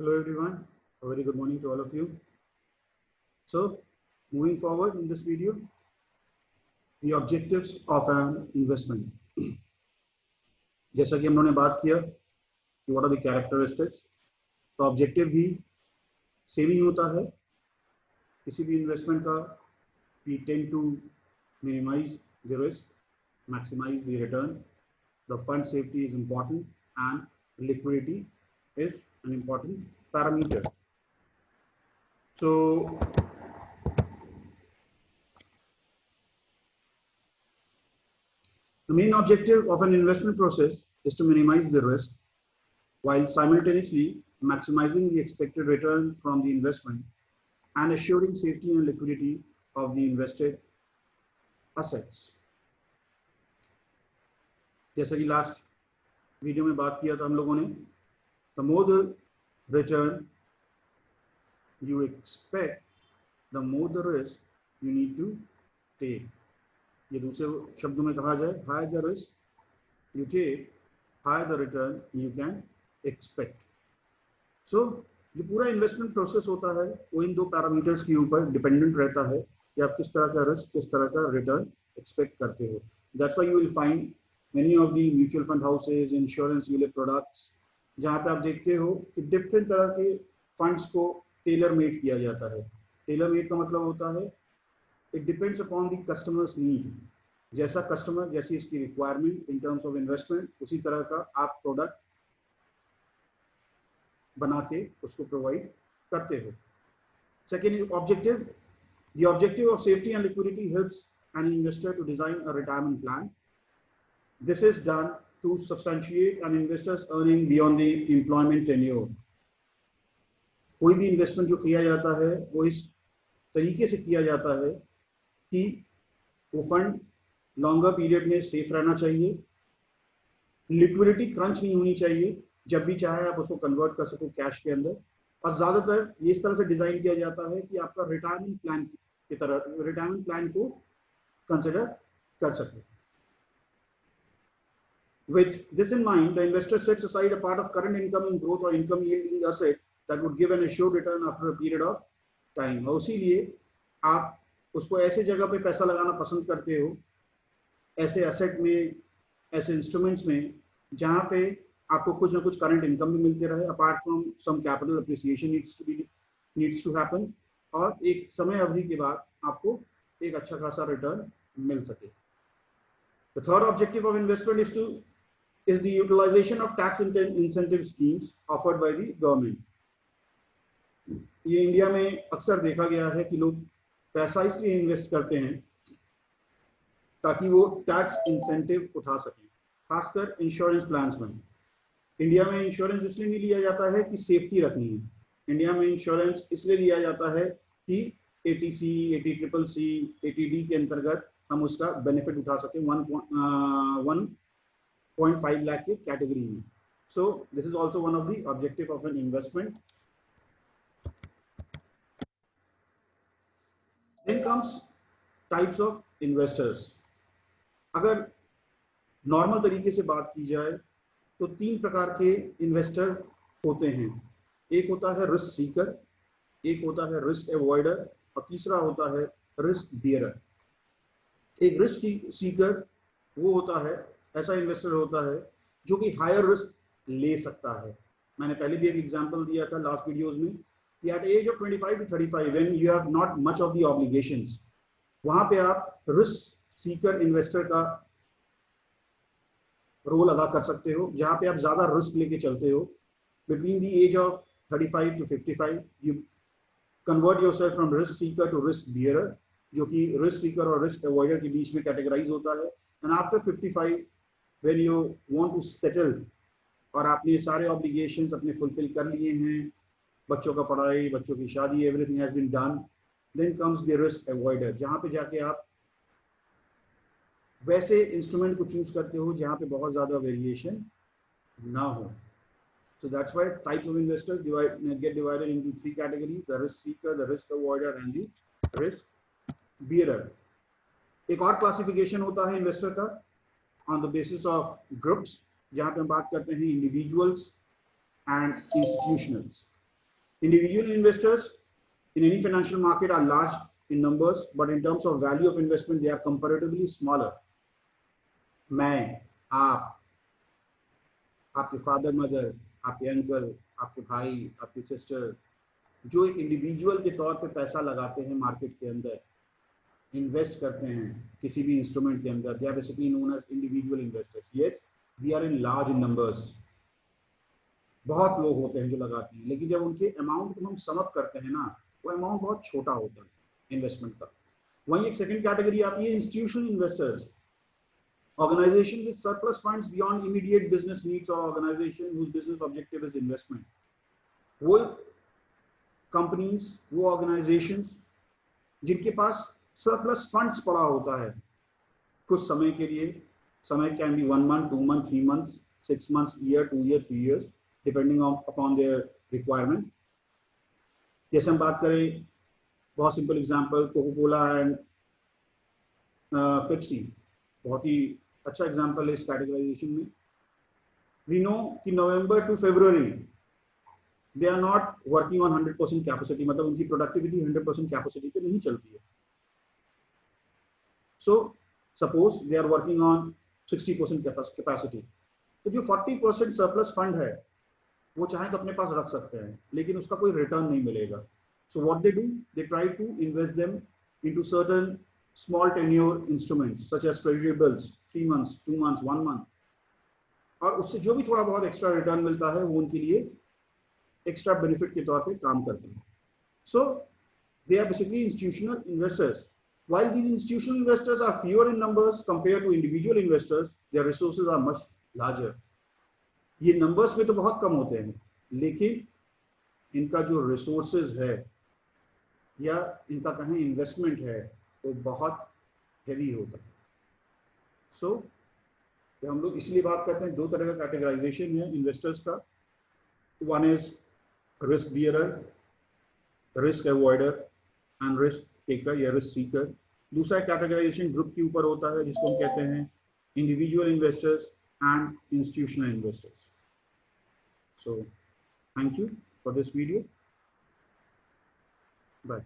Hello everyone, a very good morning to all of you. So, moving forward in this video, the objectives of an investment. जैसा कि हम लोगों ने बात किया कि what are the characteristics, तो ऑब्जेक्टिव भी सेम ही होता है किसी भी इन्वेस्टमेंट का. We tend to minimize the risk, maximize the return. The fund safety is important and liquidity is an important parameter. So, the main objective of an investment process is to minimize the risk while simultaneously maximizing the expected return from the investment and assuring safety and liquidity of the invested assets. जैसा कि last video में बात किया था हम लोगों ने, the more the return you expect, the more the risk you need to take. ये दूसरे शब्दों में कहा जाए, higher the risk you take, higher the return you can expect. So जो पूरा इन्वेस्टमेंट प्रोसेस होता है वो इन दो पैरामीटर्स के ऊपर डिपेंडेंट रहता है कि आप किस तरह का रिस्क, किस तरह का रिटर्न एक्सपेक्ट करते हो. That's why you will find many of the mutual fund houses, insurance unit products, जहाँ पे आप देखते हो कि डिफरेंट तरह के फंड्स को टेलर मेड किया जाता है. टेलर मेड का मतलब होता है it depends upon the customers need. जैसा कस्टमर, जैसी इसकी requirement in terms of investment, उसी तरह का आप प्रोडक्ट बना के उसको प्रोवाइड करते हो. Second objective, the objective of safety and liquidity helps an investor to design a retirement plan. This is done to substantiate an investor's earning beyond the employment tenure. कोई भी इन्वेस्टमेंट जो किया जाता है वो इस तरीके से किया जाता है कि वो फंड लॉन्गर पीरियड में सेफ रहना चाहिए, लिक्विडिटी क्रंच नहीं होनी चाहिए, जब भी चाहे आप उसको कन्वर्ट कर सको कैश के अंदर, और ज्यादातर ये इस तरह से डिजाइन किया जाता है कि आपका रिटायरमेंट प्लान की तरह रिटायरमेंट प्लान को कंसिडर कर सके. With this in mind, the investor sets aside a part of current income in growth or income yielding asset that would give an assured return after a period of time. और इसीलिए आप उसको ऐसे जगह पे पैसा लगाना पसंद करते हो, ऐसे एसेट में, ऐसे इंस्ट्रूमेंट्स में जहाँ पे आपको कुछ ना कुछ करंट इनकम भी मिलते रहे, apart from some capital appreciation needs to happen, और एक समय अवधि के बाद आपको एक अच्छा खासा रिटर्न मिल सके. The third objective of investment is the utilization of tax incentive schemes offered by the government. ये इंडिया में अक्सर देखा गया है कि लोग पैसा इसलिए इन्वेस्ट करते हैं ताकि वो टैक्स इंसेंटिव उठा सकें, खासकर इंश्योरेंस प्लान्स में. इंडिया में इंश्योरेंस इसलिए नहीं लिया जाता है कि सेफ्टी रखनी है. इंडिया में इंश्योरेंस इसलिए लिया जाता है कि ATC, ATCCC, ATD के अंतर्गत हम उसका बेनिफिट उठा सकें 1.5 लाख के कैटेगरी में. So this is also one of the objective of an investment. Then comes types of investors. अगर नॉर्मल तरीके से बात की जाए तो तीन प्रकार के इन्वेस्टर होते हैं. एक होता है रिस्क सीकर, एक होता है रिस्क अवॉइडर, और तीसरा होता है रिस्क बियरर. एक रिस्क सीकर वो होता है, ऐसा इन्वेस्टर होता है जो कि हायर रिस्क ले सकता है. मैंने पहले भी एक एग्जांपल दिया था लास्ट वीडियोस में कि at age of 25 to 35 when you have not much of the obligations, वहां पे आप रिस्क सीकर इन्वेस्टर का रोल अदा कर सकते हो, जहां पे आप ज्यादा रिस्क लेके चलते हो. Between the age of 35 to 55 you convert yourself from risk seeker to risk bearer, जो कि रिस्क सीकर और रिस्क अवॉइडर के बीच में कैटेगराइज होता है. And after 55 when you want to settle और आपने सारे ऑब्लिगेशंस अपने फुलफिल कर लिए हैं, बच्चों का पढ़ाई, बच्चों की शादी, everything has been done, then comes the risk avoider, जहां पे जाके आप वैसे इंस्ट्रूमेंट को चूज करते हो जहां पे बहुत ज्यादा वेरिएशन ना हो. So that's why types of investors get divided into three categories: the risk seeker, the risk avoider, and the risk bearer. एक और क्लासिफिकेशन होता है इन्वेस्टर का on the basis of groups, जहां पे हम बात करते हैं individuals and institutionals. Individual investors in any financial market are large in numbers, but in terms of value of investment, they are comparatively smaller. मैं, आप, आपके फादर मदर, आपके अंकल, आपके भाई, आपकी सिस्टर, जो एक इंडिविजुअल के तौर पे पैसा लगाते हैं मार्केट के अंदर, इन्वेस्ट करते हैं किसी भी इंस्ट्रूमेंट के अंदर, they are basically known as individual investors. Yes, we are in large in numbers. बहुत लोग होते हैं जो लगाते हैं, लेकिन जब उनके अमाउंट को हम सम अप करते हैं ना, वो अमाउंट बहुत छोटा होता है इन्वेस्टमेंट का. वहीं एक सेकंड कैटेगरी आती है institutional investors. Organization with surplus funds beyond immediate business needs or organization whose business objective is investment. वो कंपनीज, वो ऑर्गेनाइजेशंस जिनके पास सरप्लस फंड्स पड़ा होता है कुछ समय के लिए. समय can be 1 month, 2 months, 3 months, 6 months, year, 2 years, 3 years, depending upon their requirement. जैसे हम बात करें, बहुत simple example, Coca Cola and Pepsi बहुत ही अच्छा एग्जांपल है इस कैटेगराइजेशन में. वी नो कि November to February they are not working on 100% capacity, मतलब उनकी प्रोडक्टिविटी 100% कैपेसिटी पे नहीं चलती है. So suppose they are working on 60% capacity, तो जो 40% सरप्लस फंड है वो चाहे तो अपने पास रख सकते हैं, लेकिन उसका कोई रिटर्न नहीं मिलेगा. So what they do, they try to invest them into certain small tenure instruments such as treasury bills, 3 months, 2 months, 1 month, और उससे जो भी थोड़ा बहुत एक्स्ट्रा रिटर्न मिलता है वो उनके लिए एक्स्ट्रा बेनिफिट के तौर पे काम करते हैं. So they are basically institutional investors. While these institutional investors are fewer in numbers compared to individual investors, their resources are much larger. ये नंबर्स में तो बहुत कम होते हैं, लेकिन इनका जो रिसोर्सेज है या इनका कहें इन्वेस्टमेंट है वो बहुत हेवी होता है. सो हम लोग इसलिए बात करते हैं, दो तरह का कैटेगराइजेशन है इन्वेस्टर्स का. One is risk bearer, risk avoider and risk taker या रिस्क सीकर. दूसरा कैटेगराइजेशन ग्रुप के ऊपर होता है जिसको हम कहते हैं individual investors and institutional investors. So thank you for this video. Bye.